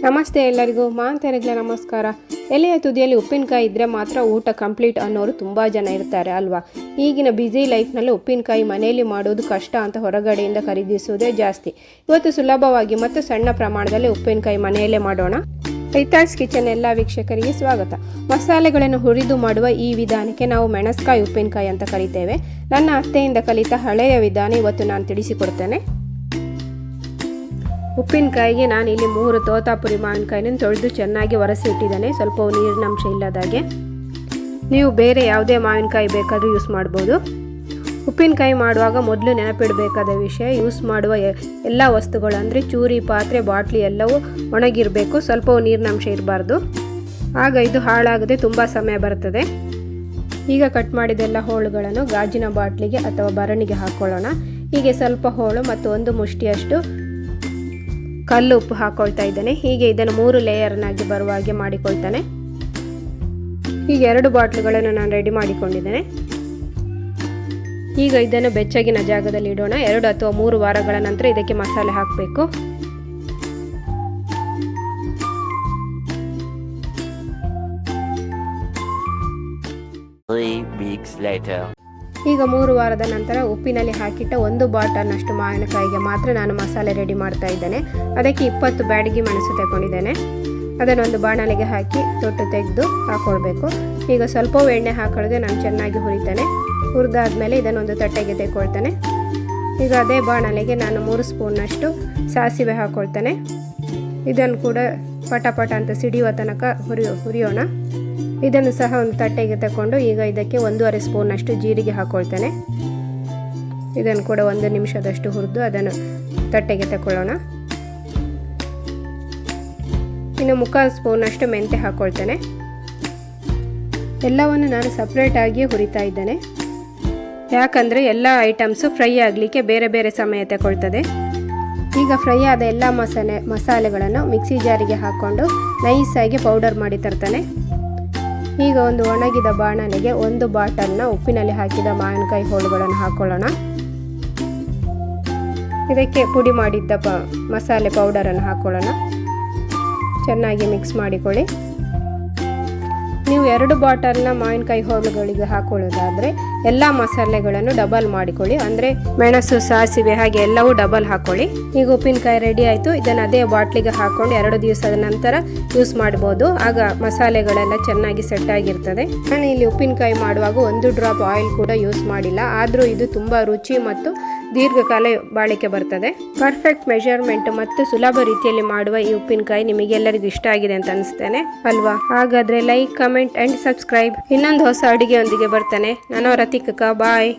ನಮಸ್ತೆ ಎಲ್ಲರಿಗೂ, ಮಾಂತರಿಗಳ ನಮಸ್ಕಾರ. ಎಲೆಯ ತುದಿಯಲ್ಲಿ ಉಪ್ಪಿನಕಾಯಿ ಇದ್ದರೆ ಮಾತ್ರ ಊಟ ಕಂಪ್ಲೀಟ್ ಅನ್ನೋರು ತುಂಬ ಜನ ಇರ್ತಾರೆ ಅಲ್ವಾ. ಈಗಿನ ಬ್ಯುಸಿ ಲೈಫ್ನಲ್ಲಿ ಉಪ್ಪಿನಕಾಯಿ ಮನೆಯಲ್ಲಿ ಮಾಡೋದು ಕಷ್ಟ ಅಂತ ಹೊರಗಡೆಯಿಂದ ಖರೀದಿಸುವುದೇ ಜಾಸ್ತಿ. ಇವತ್ತು ಸುಲಭವಾಗಿ ಮತ್ತು ಸಣ್ಣ ಪ್ರಮಾಣದಲ್ಲಿ ಉಪ್ಪಿನಕಾಯಿ ಮನೆಯಲ್ಲೇ ಮಾಡೋಣ. ರೈತಾರ್ಸ್ ಕಿಚನ್ ಎಲ್ಲ ವೀಕ್ಷಕರಿಗೆ ಸ್ವಾಗತ. ಮಸಾಲೆಗಳನ್ನು ಹುರಿದು ಮಾಡುವ ಈ ವಿಧಾನಕ್ಕೆ ನಾವು ಮೆಣಸ್ಕಾಯಿ ಉಪ್ಪಿನಕಾಯಿ ಅಂತ ಕರಿತೇವೆ. ನನ್ನ ಅತ್ತೆಯಿಂದ ಕಲಿತ ಹಳೆಯ ವಿಧಾನ ಇವತ್ತು ನಾನು ತಿಳಿಸಿಕೊಡ್ತೇನೆ. ಉಪ್ಪಿನಕಾಯಿಗೆ ನಾನು ಇಲ್ಲಿ 3 ತೋತಾಪುರಿ ಮಾವಿನಕಾಯಿನ ತೊಳೆದು ಚೆನ್ನಾಗಿ ಒರೆಸಿ ಇಟ್ಟಿದ್ದೇನೆ, ಸ್ವಲ್ಪ ನೀರಿನಂಶ ಇಲ್ಲದಾಗೆ. ನೀವು ಬೇರೆ ಯಾವುದೇ ಮಾವಿನಕಾಯಿ ಬೇಕಾದರೂ ಯೂಸ್ ಮಾಡ್ಬೋದು. ಉಪ್ಪಿನಕಾಯಿ ಮಾಡುವಾಗ ಮೊದಲು ನೆನಪಿಡಬೇಕಾದ ವಿಷಯ, ಯೂಸ್ ಮಾಡುವ ಎಲ್ಲ ವಸ್ತುಗಳು ಅಂದರೆ ಚೂರಿ, ಪಾತ್ರೆ, ಬಾಟ್ಲಿ ಎಲ್ಲವೂ ಒಣಗಿರಬೇಕು, ಸ್ವಲ್ಪ ನೀರಿನಂಶ ಇರಬಾರ್ದು. ಆಗ ಇದು ಹಾಳಾಗದೆ ತುಂಬ ಸಮಯ ಬರ್ತದೆ. ಈಗ ಕಟ್ ಮಾಡಿದೆಲ್ಲ ಹೋಳುಗಳನ್ನು ಗಾಜಿನ ಬಾಟ್ಲಿಗೆ ಅಥವಾ ಭರಣಿಗೆ ಹಾಕ್ಕೊಳ್ಳೋಣ. ಹೀಗೆ ಸ್ವಲ್ಪ ಹೋಳು ಮತ್ತು 1 ಮುಷ್ಟಿಯಷ್ಟು ಕಲ್ಲು ಉಪ್ಪು ಹಾಕ್ಕೊಳ್ತಾ ಇದ್ದೇನೆ. ಹೀಗೆ ಇದನ್ನು 3 ಲೇಯರ್ನಾಗಿ ಬರುವ ಹಾಗೆ ಮಾಡಿಕೊಳ್ತಾನೆ. ಈಗ 2 ಬಾಟ್ಲುಗಳನ್ನು ನಾನು ರೆಡಿ ಮಾಡಿಕೊಂಡಿದ್ದೇನೆ. ಈಗ ಇದನ್ನು ಬೆಚ್ಚಗಿನ ಜಾಗದಲ್ಲಿ ಇಡೋಣ. 2 ಅಥವಾ 3 ವಾರಗಳ ನಂತರ ಇದಕ್ಕೆ ಮಸಾಲೆ ಹಾಕಬೇಕು. ಈಗ 3 ವಾರದ ನಂತರ ಉಪ್ಪಿನಲ್ಲಿ ಹಾಕಿಟ್ಟ 1 ಬಾಟಲ್ನಷ್ಟು ಮಾವಿನಕಾಯಿಗೆ ಮಾತ್ರ ನಾನು ಮಸಾಲೆ ರೆಡಿ ಮಾಡ್ತಾ ಇದ್ದೇನೆ. ಅದಕ್ಕೆ 20 ಬ್ಯಾಡಗಿ ಮೆಣಸು ತಗೊಂಡಿದ್ದೇನೆ. ಅದನ್ನೊಂದು ಬಾಣಲೆಗೆ ಹಾಕಿ ತೊಟ್ಟು ತೆಗೆದು ಹಾಕ್ಕೊಳ್ಬೇಕು. ಈಗ ಸ್ವಲ್ಪ ಎಣ್ಣೆ ಹಾಕೊಳ್ಳದೆ ನಾನು ಚೆನ್ನಾಗಿ ಹುರಿತೇನೆ. ಹುರಿದಾದ್ಮೇಲೆ ಇದನ್ನೊಂದು ತಟ್ಟೆಗೆ ತೆಗೊಳ್ತೇನೆ. ಈಗ ಅದೇ ಬಾಣಲೆಗೆ ನಾನು 3 ಸ್ಪೂನ್ನಷ್ಟು ಸಾಸಿವೆ ಹಾಕ್ಕೊಳ್ತೇನೆ. ಇದನ್ನು ಕೂಡ ಪಟ ಅಂತ ಸಿಡಿಯುವ ತನಕ ಹುರಿಯೋಣ. ಇದನ್ನು ಸಹ ಒಂದು ತಟ್ಟೆಗೆ ತಗೊಂಡು ಈಗ ಇದಕ್ಕೆ 1.5 ಸ್ಪೂನ್ನಷ್ಟು ಜೀರಿಗೆ ಹಾಕ್ಕೊಳ್ತೇನೆ. ಇದನ್ನು ಕೂಡ 1 ನಿಮಿಷದಷ್ಟು ಹುರಿದು ಅದನ್ನು ತಟ್ಟೆಗೆ ತಗೊಳ್ಳೋಣ. ಇನ್ನು 3/4 ಸ್ಪೂನ್ನಷ್ಟು ಮೆಂತ್ಯ ಹಾಕ್ಕೊಳ್ತೇನೆ. ಎಲ್ಲವನ್ನು ನಾನು ಸಪ್ರೇಟಾಗಿ ಹುರಿತಾ ಇದ್ದೇನೆ, ಯಾಕಂದರೆ ಎಲ್ಲ ಐಟಮ್ಸು ಫ್ರೈ ಆಗಲಿಕ್ಕೆ ಬೇರೆ ಬೇರೆ ಸಮಯ ತಗೊಳ್ತದೆ. ಈಗ ಫ್ರೈ ಆದ ಎಲ್ಲ ಮಸಾಲೆಗಳನ್ನು ಮಿಕ್ಸಿ ಜಾರಿಗೆ ಹಾಕ್ಕೊಂಡು ನೈಸಾಗಿ ಪೌಡರ್ ಮಾಡಿ ತರ್ತಾನೆ. ಈಗ ಒಂದು ಒಣಗಿದ ಬಾಣಲೆಗೆ 1 ಬಾಟಲ್ನ ಉಪ್ಪಿನಲ್ಲಿ ಹಾಕಿದ ಮಾವಿನಕಾಯಿ ಹೋಳುಗಳನ್ನು ಹಾಕ್ಕೊಳ್ಳೋಣ. ಇದಕ್ಕೆ ಪುಡಿ ಮಾಡಿದ್ದ ಮಸಾಲೆ ಪೌಡರನ್ನು ಹಾಕ್ಕೊಳ್ಳೋಣ. ಚೆನ್ನಾಗಿ ಮಿಕ್ಸ್ ಮಾಡಿಕೊಳ್ಳಿ. ನೀವು 2 ಬಾಟಲ್ನ ಮಾವಿನಕಾಯಿ ಹೋಳುಗಳಿಗೆ ಹಾಕೊಳ್ಳೋದಾದರೆ ಎಲ್ಲ ಮಸಾಲೆಗಳನ್ನು ಡಬಲ್ ಮಾಡಿಕೊಳ್ಳಿ, ಅಂದರೆ ಮೆಣಸು, ಸಾಸಿವೆ ಹಾಗೆ ಎಲ್ಲವೂ ಡಬಲ್ ಹಾಕ್ಕೊಳ್ಳಿ. ಈಗ ಉಪ್ಪಿನಕಾಯಿ ರೆಡಿ ಆಯಿತು. ಇದನ್ನು ಅದೇ ಬಾಟ್ಲಿಗೆ ಹಾಕ್ಕೊಂಡು 2 ದಿವಸದ ನಂತರ ಯೂಸ್ ಮಾಡ್ಬೋದು. ಆಗ ಮಸಾಲೆಗಳೆಲ್ಲ ಚೆನ್ನಾಗಿ ಸೆಟ್ ಆಗಿರ್ತದೆ. ನಾನು ಇಲ್ಲಿ ಉಪ್ಪಿನಕಾಯಿ ಮಾಡುವಾಗ 1 ಡ್ರಾಪ್ ಆಯಿಲ್ ಕೂಡ ಯೂಸ್ ಮಾಡಿಲ್ಲ, ಆದರೂ ಇದು ತುಂಬ ರುಚಿ ಮತ್ತು ದೀರ್ಘಕಾಲ ಬಾಳಿಕೆ ಬರ್ತದೆ. ಪರ್ಫೆಕ್ಟ್ ಮೆಜರ್ಮೆಂಟ್ ಮತ್ತು ಸುಲಭ ರೀತಿಯಲ್ಲಿ ಮಾಡುವ ಈ ಉಪ್ಪಿನಕಾಯಿ ನಿಮಗೆಲ್ಲರಿಗೂ ಇಷ್ಟ ಆಗಿದೆ ಅಂತ ಅನಿಸ್ತೇನೆ ಅಲ್ವಾ. ಹಾಗಾದರೆ ಲೈಕ್, ಕಮೆಂಟ್ ಆ್ಯಂಡ್ ಸಬ್ಸ್ಕ್ರೈಬ್. ಇನ್ನೊಂದು ಹೊಸ ಅಡುಗೆಯೊಂದಿಗೆ ಬರ್ತೇನೆ. ನಾನು ರತಿಕಾ. ಬಾಯ್.